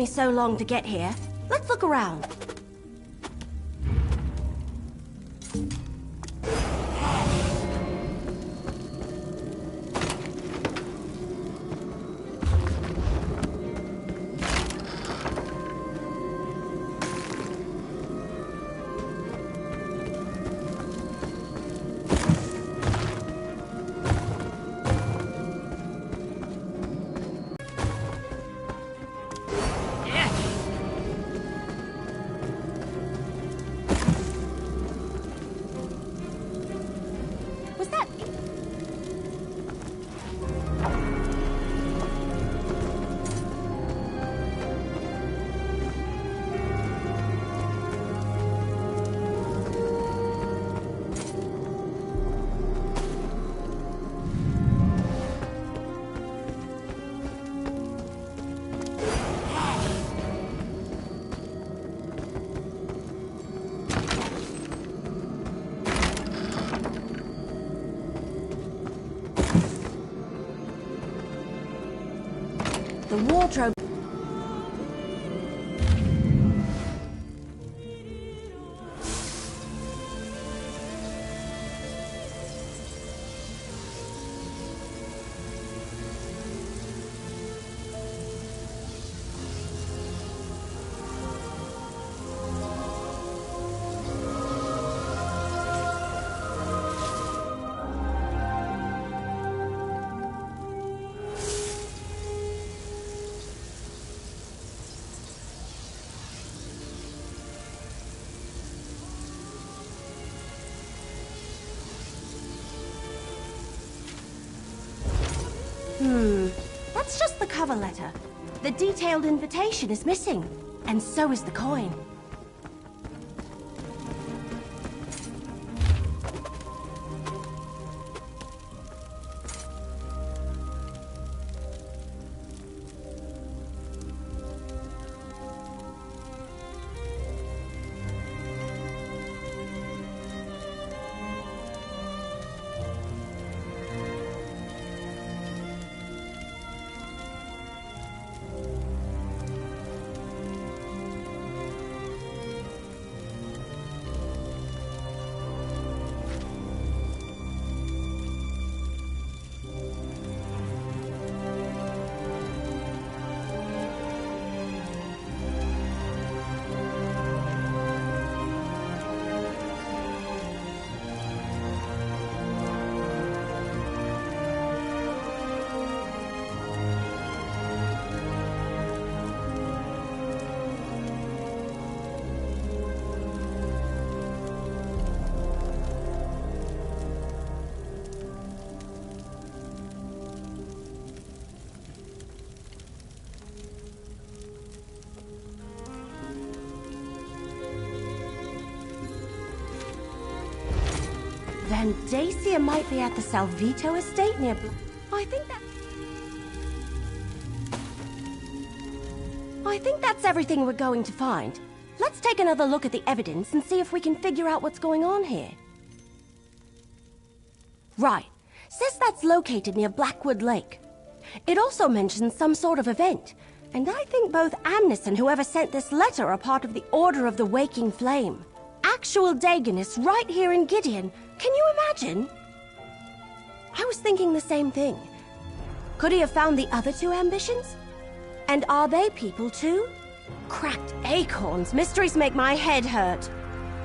me so long to get here. Let's look around. The wardrobe... That's just the cover letter. The detailed invitation is missing, and so is the coin. Then Dacia might be at the Salvito estate near... I think that's everything we're going to find. Let's take another look at the evidence and see if we can figure out what's going on here. Right. Says that's located near Blackwood Lake. It also mentions some sort of event, and I think both Amnes and whoever sent this letter are part of the Order of the Waking Flame. Actual Dagonists right here in Gideon. Can you imagine? I was thinking the same thing. Could he have found the other two ambitions? And are they people too? Cracked acorns. Mysteries make my head hurt.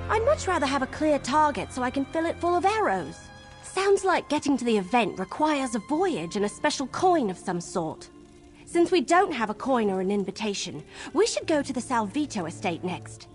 I'd much rather have a clear target so I can fill it full of arrows. Sounds like getting to the event requires a voyage and a special coin of some sort. Since we don't have a coin or an invitation, we should go to the Salvito estate next.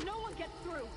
No one gets through!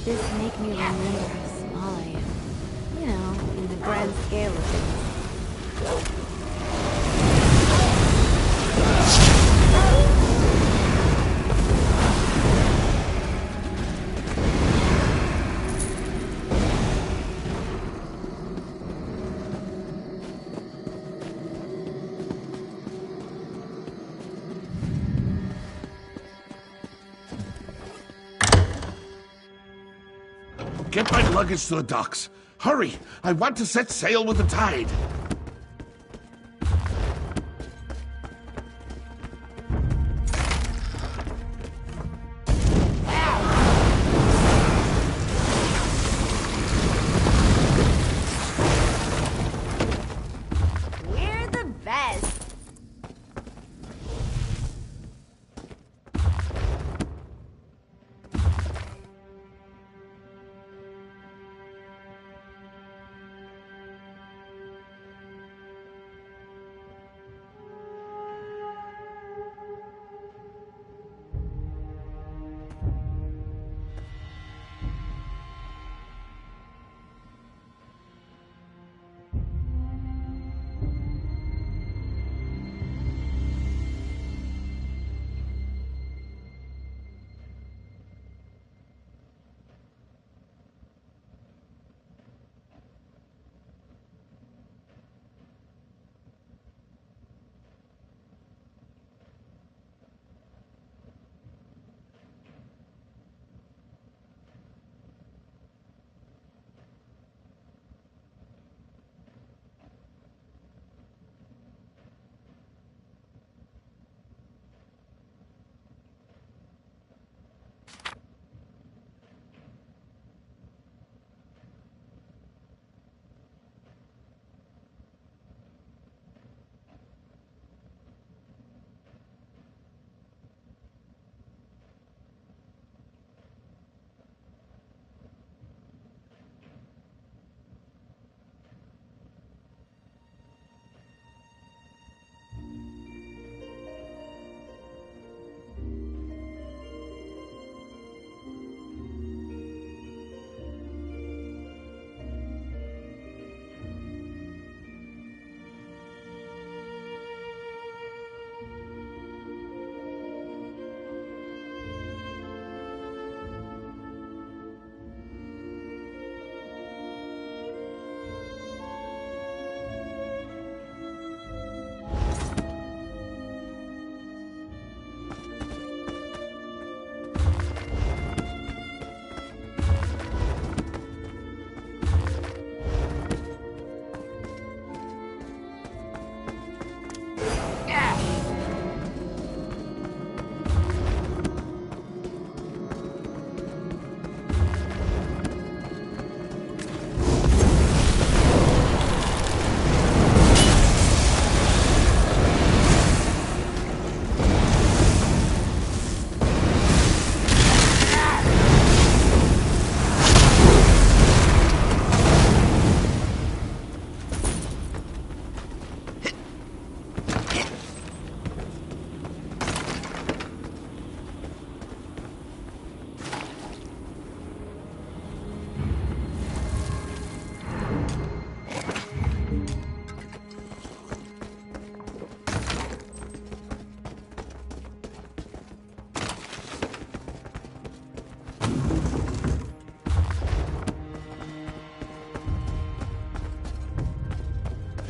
This make me remember how small I am. You know, in the grand scale of things. Get my luggage to the docks. Hurry! I want to set sail with the tide. We're the best.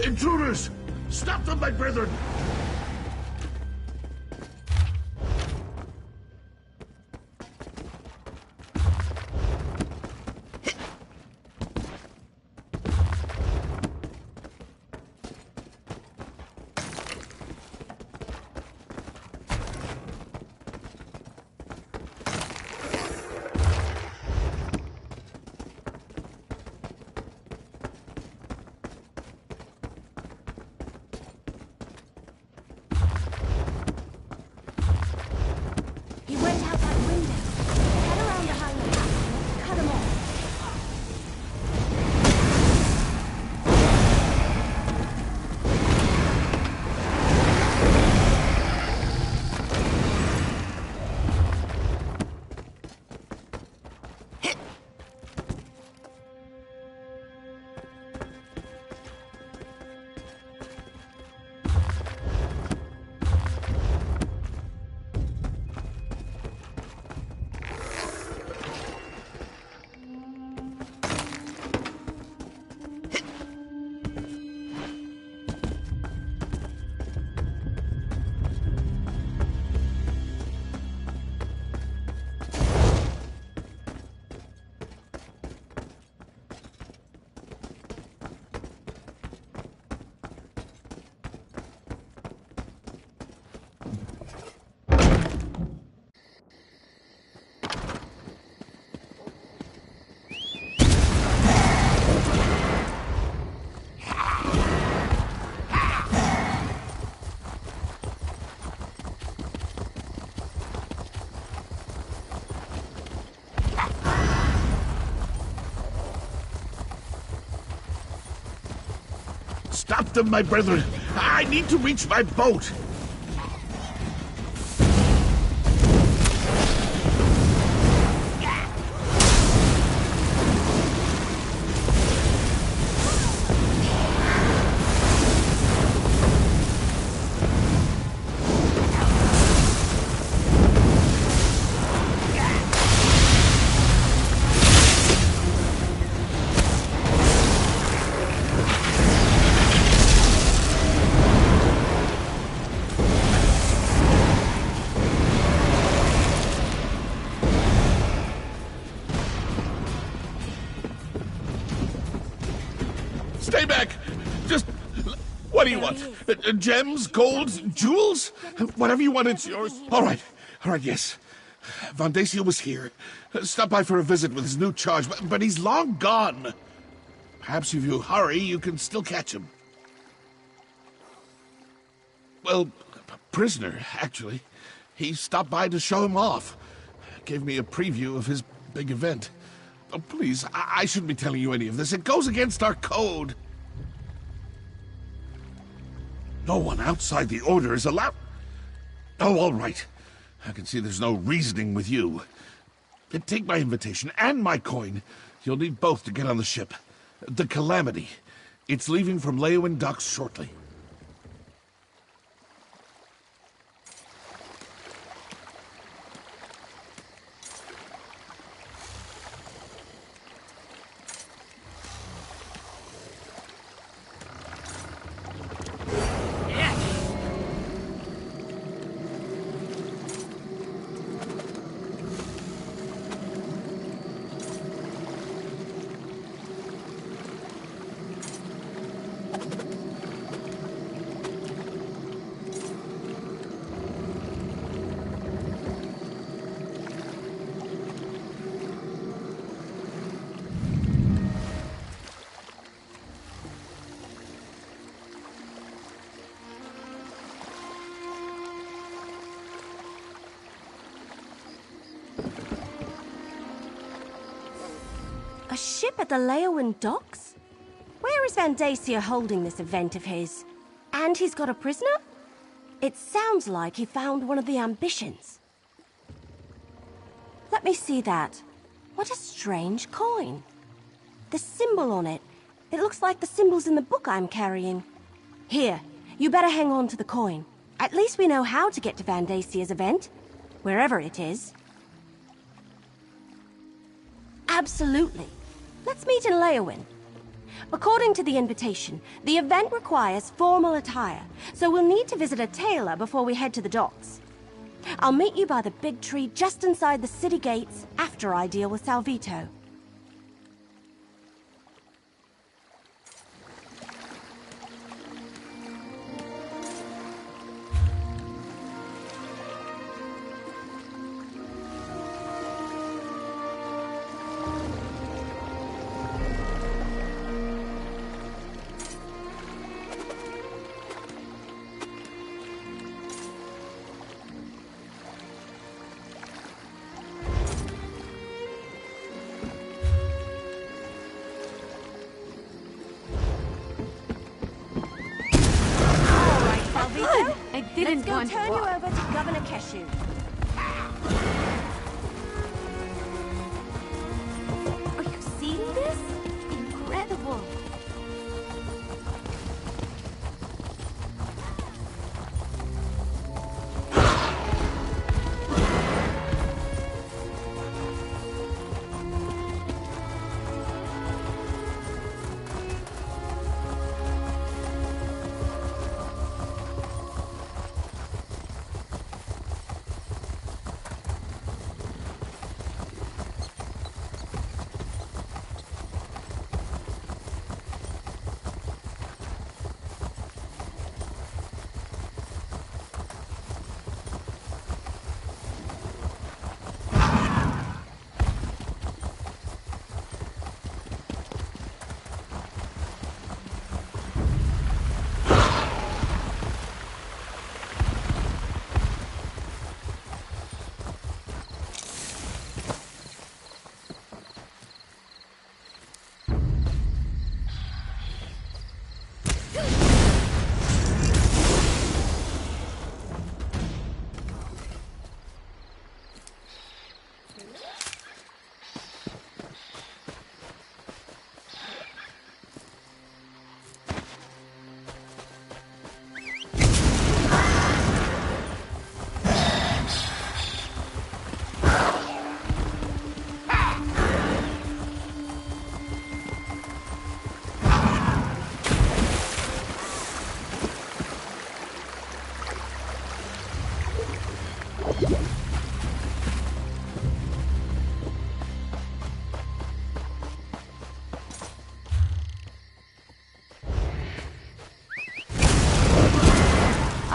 Intruders! Stop them, my brethren! Stop them, my brethren. I need to reach my boat. Stay back! Just... What do you want? Gems? Golds? Jewels? Whatever you want, it's yours. All right, yes. Von Dacia was here. Stopped by for a visit with his new charge, but he's long gone. Perhaps if you hurry, you can still catch him. Well, prisoner, actually. He stopped by to show him off. Gave me a preview of his big event. Oh, please, I shouldn't be telling you any of this. It goes against our code. No one outside the Order is allowed... Oh, all right. I can see there's no reasoning with you. Take my invitation and my coin. You'll need both to get on the ship. The Calamity. It's leaving from Leeuwin docks shortly. A ship at the Leeuwin docks? Where is Van Dacia holding this event of his? And he's got a prisoner? It sounds like he found one of the ambitions. Let me see that. What a strange coin. The symbol on it. It looks like the symbols in the book I'm carrying. Here, you better hang on to the coin. At least we know how to get to Van Dacia's event, wherever it is. Absolutely. Let's meet in Leeuwin. According to the invitation, the event requires formal attire, so we'll need to visit a tailor before we head to the docks. I'll meet you by the big tree just inside the city gates after I deal with Salvito. I didn't want Let's go turn you over to Governor Keshu. Are you seeing this? Incredible.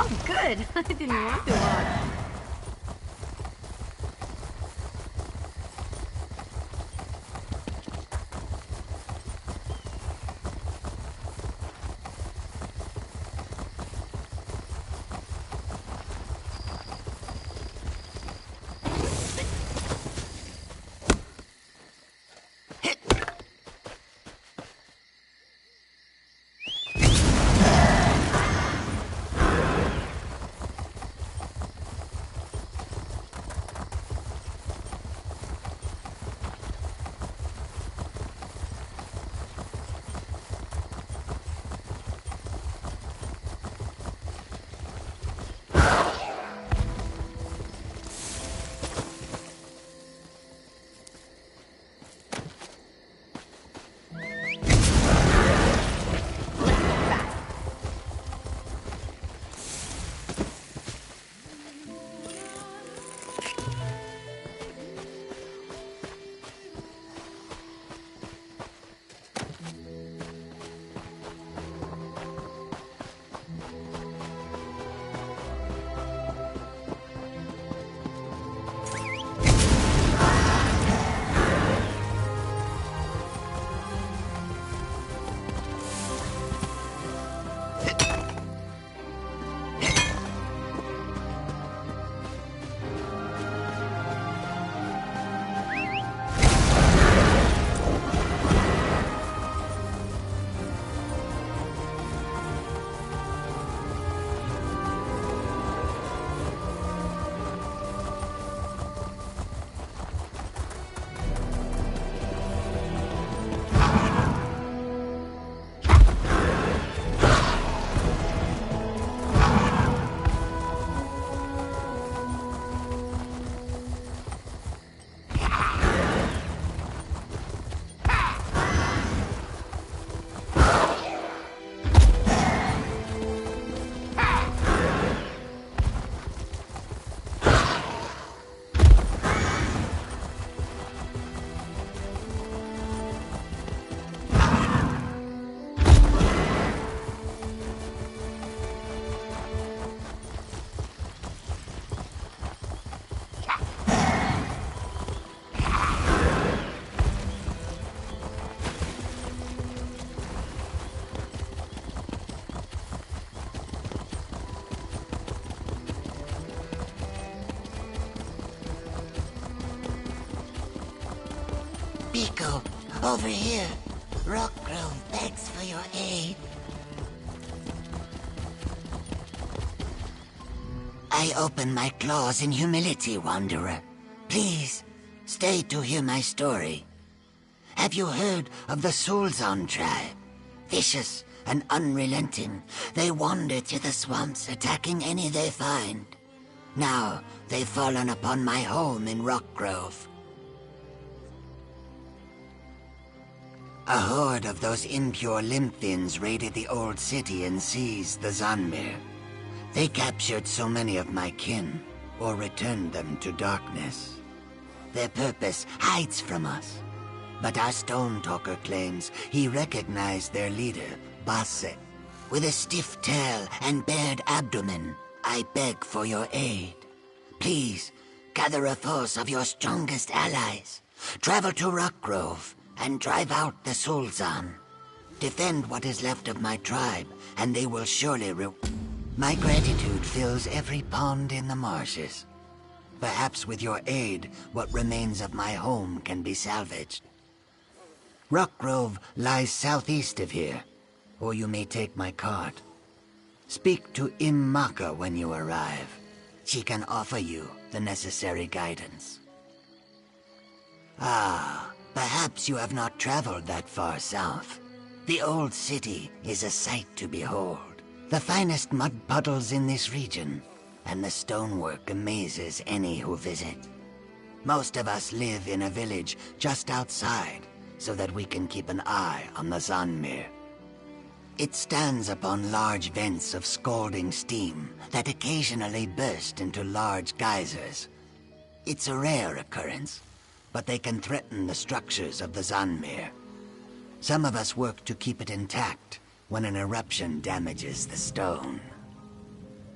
Oh, good. I didn't want to watch. Pico, over here. Rockgrove begs for your aid. I open my claws in humility, Wanderer. Please, stay to hear my story. Have you heard of the Soulzon tribe? Vicious and unrelenting, they wander to the swamps, attacking any they find. Now, they've fallen upon my home in Rockgrove. A horde of those impure Limphins raided the old city and seized the Zanmir. They captured so many of my kin, or returned them to darkness. Their purpose hides from us, but our Stone Talker claims he recognized their leader, Basse. With a stiff tail and bared abdomen, I beg for your aid. Please, gather a force of your strongest allies. Travel to Rockgrove and drive out the Soulzon. Defend what is left of my tribe, and they will surely My gratitude fills every pond in the marshes. Perhaps with your aid, what remains of my home can be salvaged. Rockgrove lies southeast of here, or you may take my cart. Speak to Immaka when you arrive. She can offer you the necessary guidance. Ah, perhaps you have not traveled that far south. The old city is a sight to behold. The finest mud puddles in this region, and the stonework amazes any who visit. Most of us live in a village just outside, so that we can keep an eye on the Zanmir. It stands upon large vents of scalding steam that occasionally burst into large geysers. It's a rare occurrence, but they can threaten the structures of the Zanmir. Some of us work to keep it intact when an eruption damages the stone.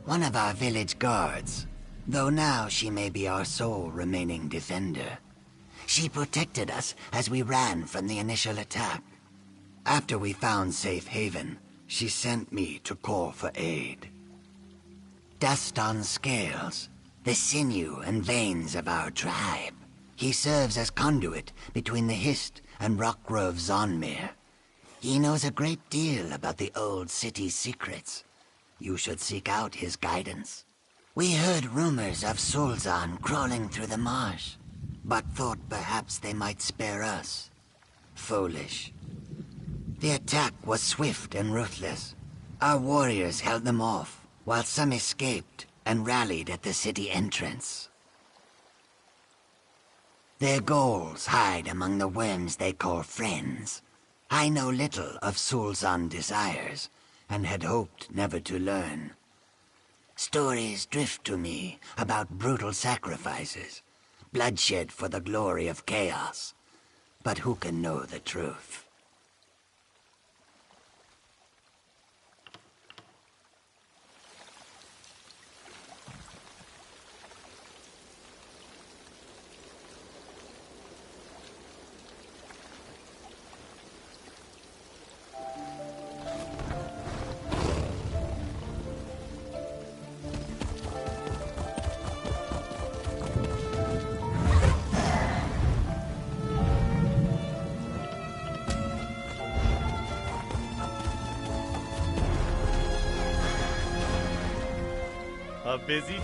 One of our village guards, though now she may be our sole remaining defender. She protected us as we ran from the initial attack. After we found safe haven, she sent me to call for aid. Dust on Scales, the sinew and veins of our tribe. He serves as conduit between the Hist and Rockgrove Zonmir. He knows a great deal about the old city's secrets. You should seek out his guidance. We heard rumors of Sulzan crawling through the marsh, but thought perhaps they might spare us. Foolish. The attack was swift and ruthless. Our warriors held them off, while some escaped and rallied at the city entrance. Their goals hide among the worms they call friends. I know little of Sulzan desires, and had hoped never to learn. Stories drift to me about brutal sacrifices, bloodshed for the glory of chaos. But who can know the truth? Busy?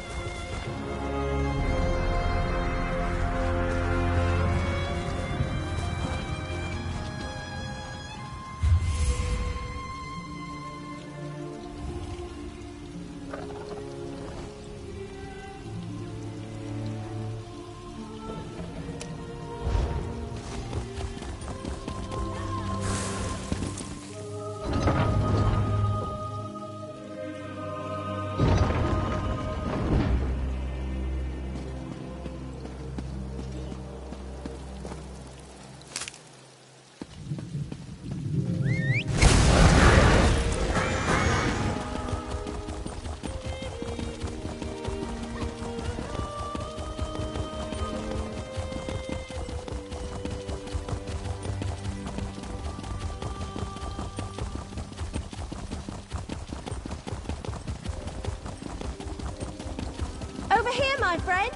Over here, my friend!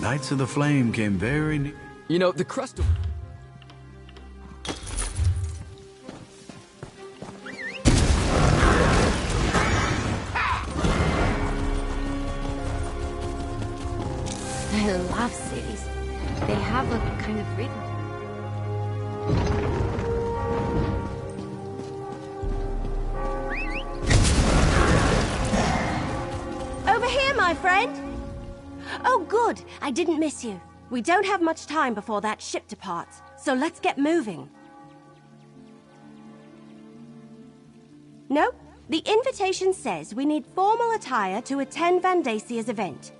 Knights of the Flame came very... You know, the crust of... really love cities. They have a kind of rhythm. Over here, my friend! Oh, good. I didn't miss you. We don't have much time before that ship departs, so let's get moving. No, the invitation says we need formal attire to attend Vandasia's event.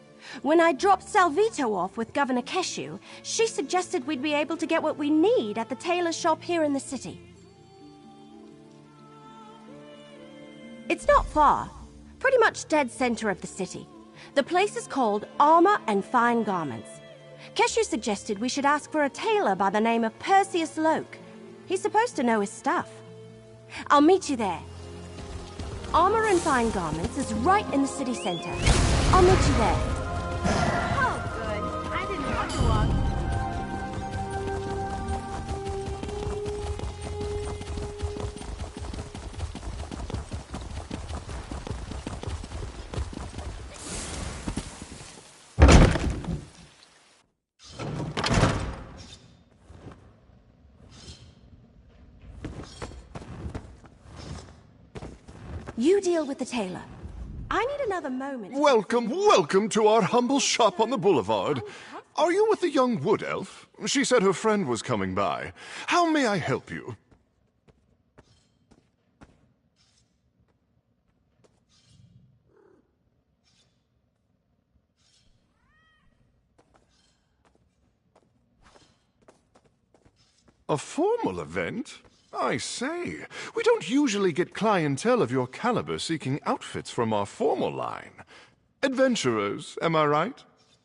When I dropped Salvito off with Governor Keshu, she suggested we'd be able to get what we need at the tailor shop here in the city. It's not far. Pretty much dead center of the city. The place is called Armor and Fine Garments. Keshu suggested we should ask for a tailor by the name of Perseus Loke. He's supposed to know his stuff. I'll meet you there. Armor and Fine Garments is right in the city center. I'll meet you there. Oh, good. I didn't want to walk. You deal with the tailor. I need another moment. Welcome to our humble shop on the boulevard. Are you with the young wood elf? She said her friend was coming by. How may I help you? A formal event? I say, we don't usually get clientele of your caliber seeking outfits from our formal line. Adventurers, am I right?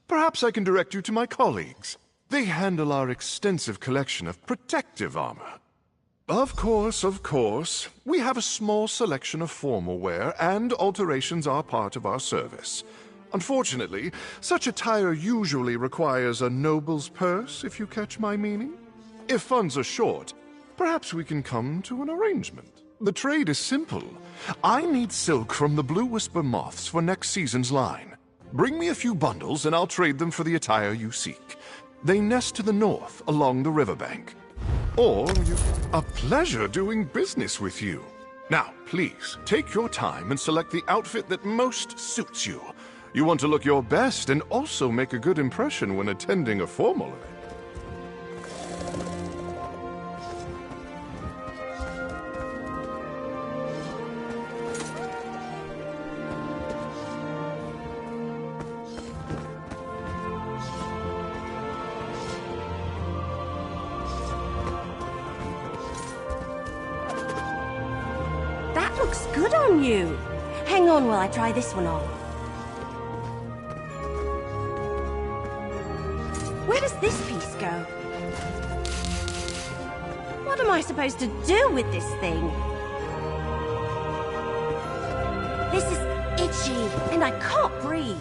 Perhaps I can direct you to my colleagues. They handle our extensive collection of protective armor. Of course. We have a small selection of formal wear, and alterations are part of our service. Unfortunately, such attire usually requires a noble's purse, if you catch my meaning. If funds are short, perhaps we can come to an arrangement. The trade is simple. I need silk from the Blue Whisper moths for next season's line. Bring me a few bundles and I'll trade them for the attire you seek. They nest to the north along the riverbank. A pleasure doing business with you. Now, please, take your time and select the outfit that most suits you. You want to look your best and also make a good impression when attending a formal event. Looks good on you. Hang on while I try this one on. Where does this piece go? What am I supposed to do with this thing? This is itchy, and I can't breathe.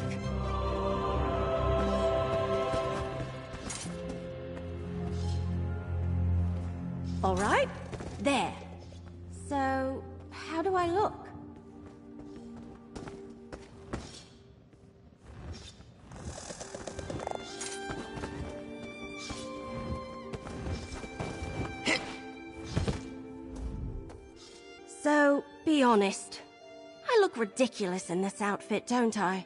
All right, there. So, how do I look? So, be honest. I look ridiculous in this outfit, don't I?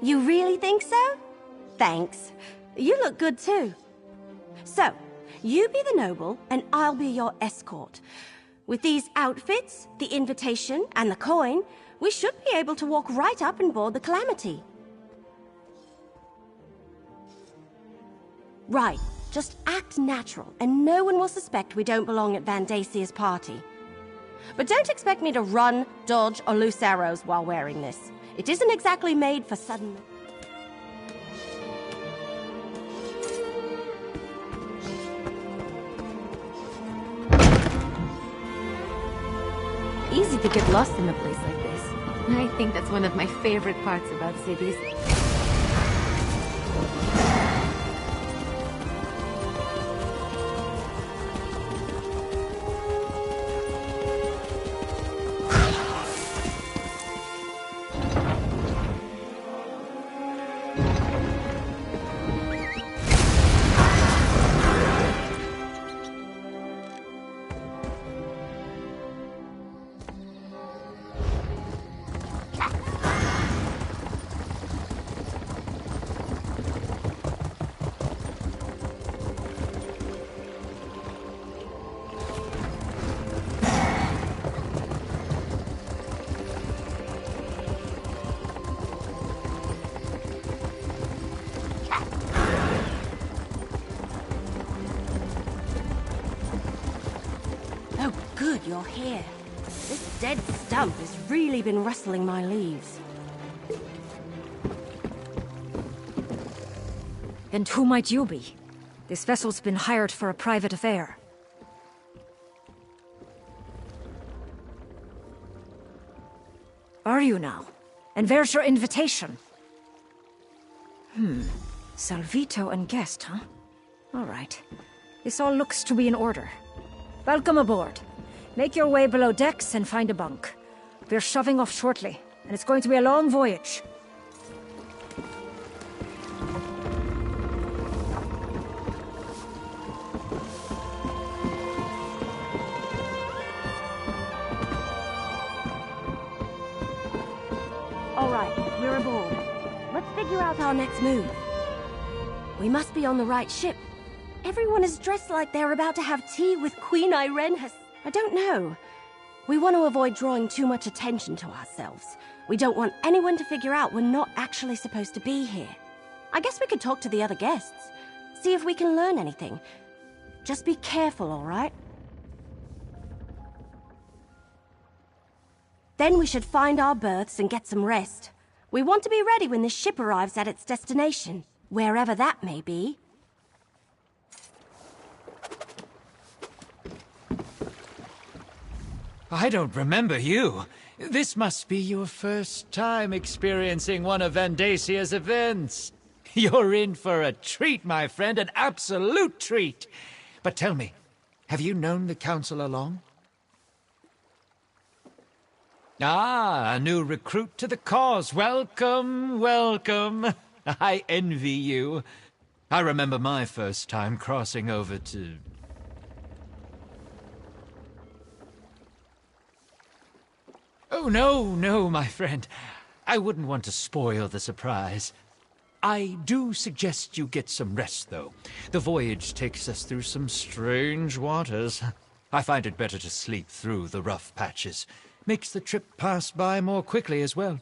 You really think so? Thanks. You look good too. So, you be the noble, and I'll be your escort. With these outfits, the invitation, and the coin, we should be able to walk right up and board the Calamity. Right. Just act natural, and no one will suspect we don't belong at Vandasia's party. But don't expect me to run, dodge, or loose arrows while wearing this. It isn't exactly made for sudden... Easy to get lost in a place like this. I think that's one of my favorite parts about cities. Oh, good, you're here. This dead stump has really been rustling my leaves. And who might you be? This vessel's been hired for a private affair. Are you now? And where's your invitation? Salvito and guest, huh? All right. This all looks to be in order. Welcome aboard. Make your way below decks and find a bunk. We're shoving off shortly, and it's going to be a long voyage. All right, we're aboard. Let's figure out our next move. We must be on the right ship. Everyone is dressed like they're about to have tea with Queen Irene. I don't know. We want to avoid drawing too much attention to ourselves. We don't want anyone to figure out we're not actually supposed to be here. I guess we could talk to the other guests. See if we can learn anything. Just be careful, all right? Then we should find our berths and get some rest. We want to be ready when this ship arrives at its destination, wherever that may be. I don't remember you. This must be your first time experiencing one of Vandasia's events. You're in for a treat, my friend, an absolute treat. But tell me, have you known the Council long? Ah, a new recruit to the cause. Welcome, welcome. I envy you. I remember my first time crossing over to... Oh, no, my friend. I wouldn't want to spoil the surprise. I do suggest you get some rest, though. The voyage takes us through some strange waters. I find it better to sleep through the rough patches. Makes the trip pass by more quickly as well.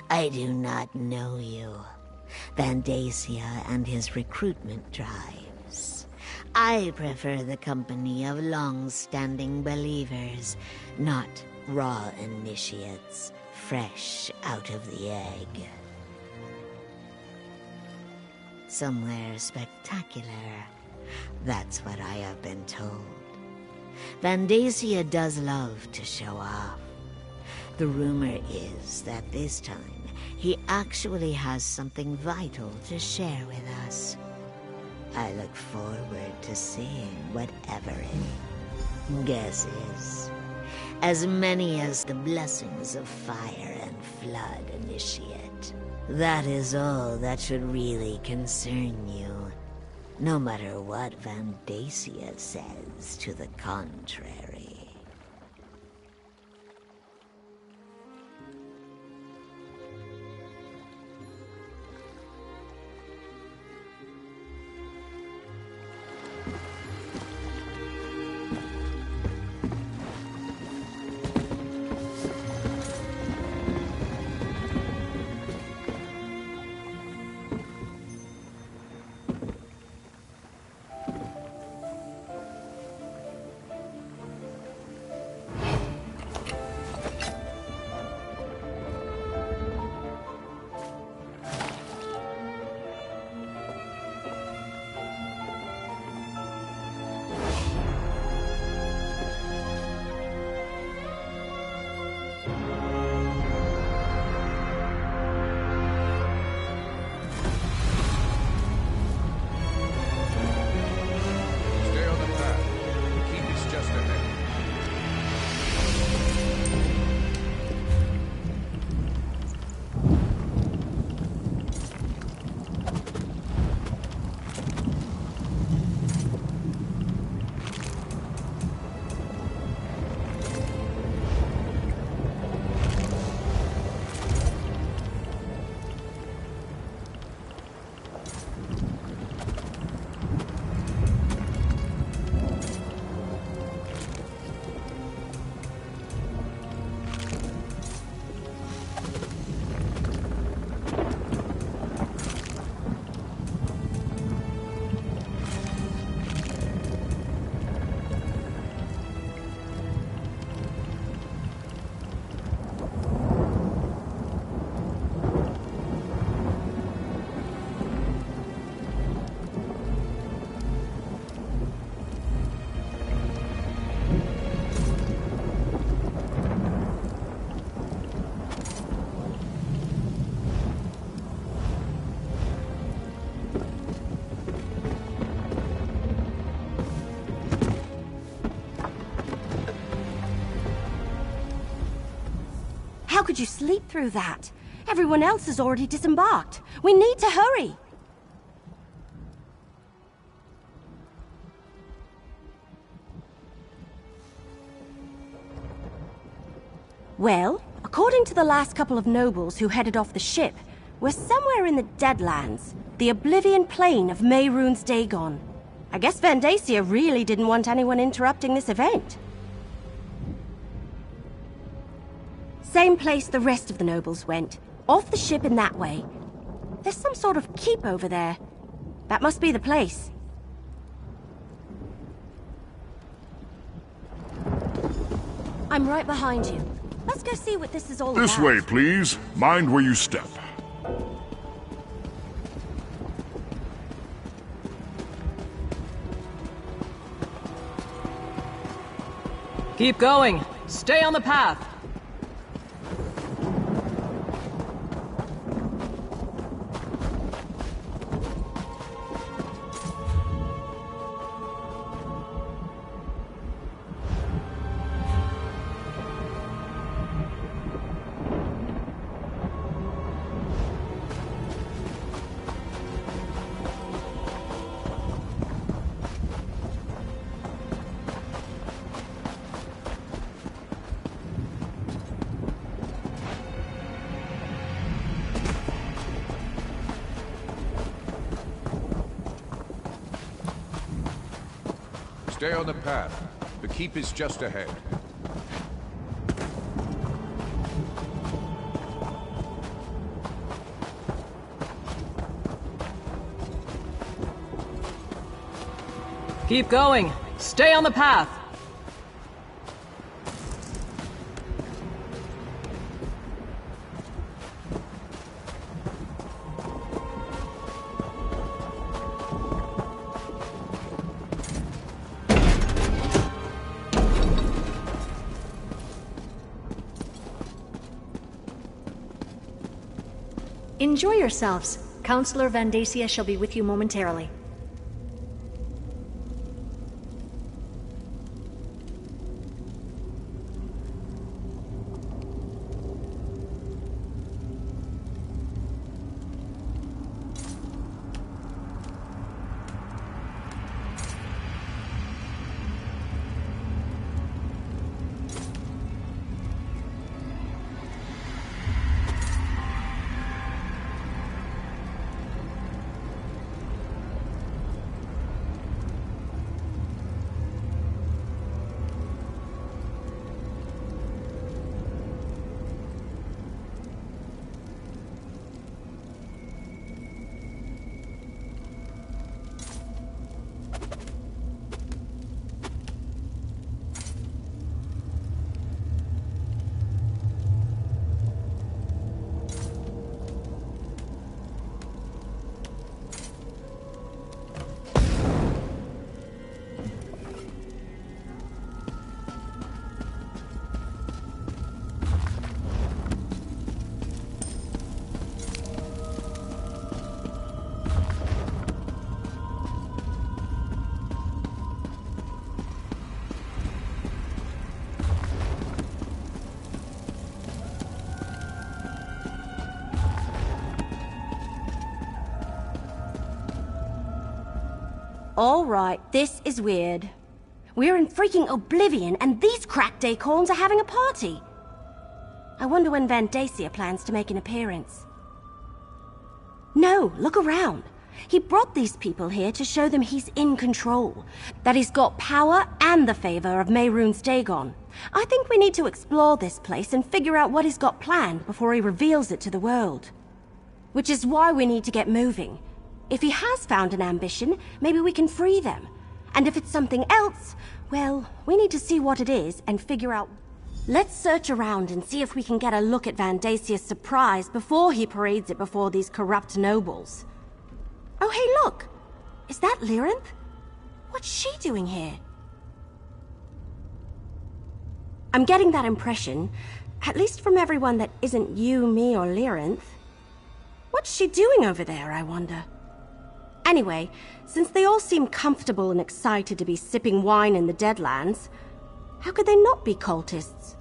I do not know you. Vandasia and his recruitment drives. I prefer the company of long-standing believers, not raw initiates, fresh out of the egg. Somewhere spectacular. That's what I have been told. Vandasia does love to show off. The rumor is that this time, he actually has something vital to share with us. I look forward to seeing whatever it guesses. As many as the blessings of fire and flood initiate. That is all that should really concern you. No matter what Vandacia says to the contrary. How could you sleep through that? Everyone else has already disembarked. We need to hurry. Well, according to the last couple of nobles who headed off the ship, we're somewhere in the Deadlands, the Oblivion Plain of Mehrunes Dagon. I guess Vandacia really didn't want anyone interrupting this event. Same place the rest of the nobles went. Off the ship in that way. There's some sort of keep over there. That must be the place. I'm right behind you. Let's go see what this is all about. This way, please. Mind where you step. Keep going. Stay on the path. Stay on the path. The keep is just ahead. Keep going. Stay on the path. Enjoy yourselves. Counselor Vandacia shall be with you momentarily. All right, this is weird. We're in freaking Oblivion, and these cracked acorns are having a party. I wonder when Vandacia plans to make an appearance. No, look around. He brought these people here to show them he's in control, that he's got power and the favor of Mehrunes Dagon. I think we need to explore this place and figure out what he's got planned before he reveals it to the world. Which is why we need to get moving. If he has found an ambition, maybe we can free them. And if it's something else, well, we need to see what it is and figure out. Let's search around and see if we can get a look at Vandacia's surprise before he parades it before these corrupt nobles. Oh, hey, look! Is that Lyrinth? What's she doing here? I'm getting that impression, at least from everyone that isn't you, me, or Lyrinth. What's she doing over there, I wonder? Anyway, since they all seem comfortable and excited to be sipping wine in the Deadlands, how could they not be cultists?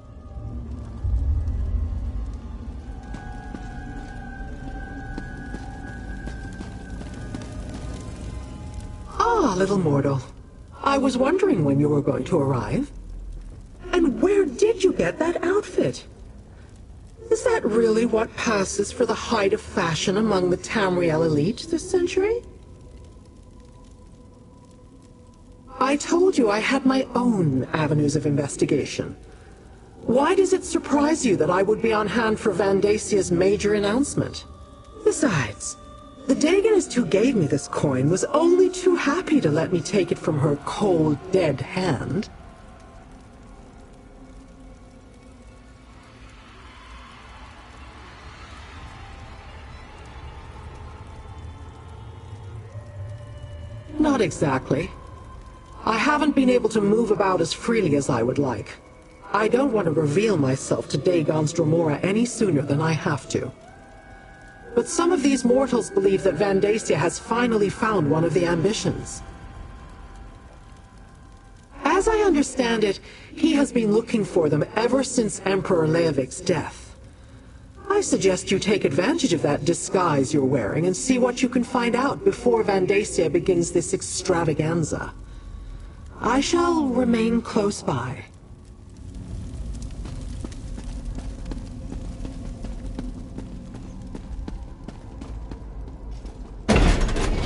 Ah, little mortal. I was wondering when you were going to arrive. And where did you get that outfit? Is that really what passes for the height of fashion among the Tamriel elite this century? I told you I had my own avenues of investigation. Why does it surprise you that I would be on hand for Vandacia's major announcement? Besides, the Dagonist who gave me this coin was only too happy to let me take it from her cold, dead hand. Not exactly. I haven't been able to move about as freely as I would like. I don't want to reveal myself to Dagon's Dromora any sooner than I have to. But some of these mortals believe that Vandacia has finally found one of the ambitions. As I understand it, he has been looking for them ever since Emperor Leovik's death. I suggest you take advantage of that disguise you're wearing and see what you can find out before Vandacia begins this extravaganza. I shall remain close by.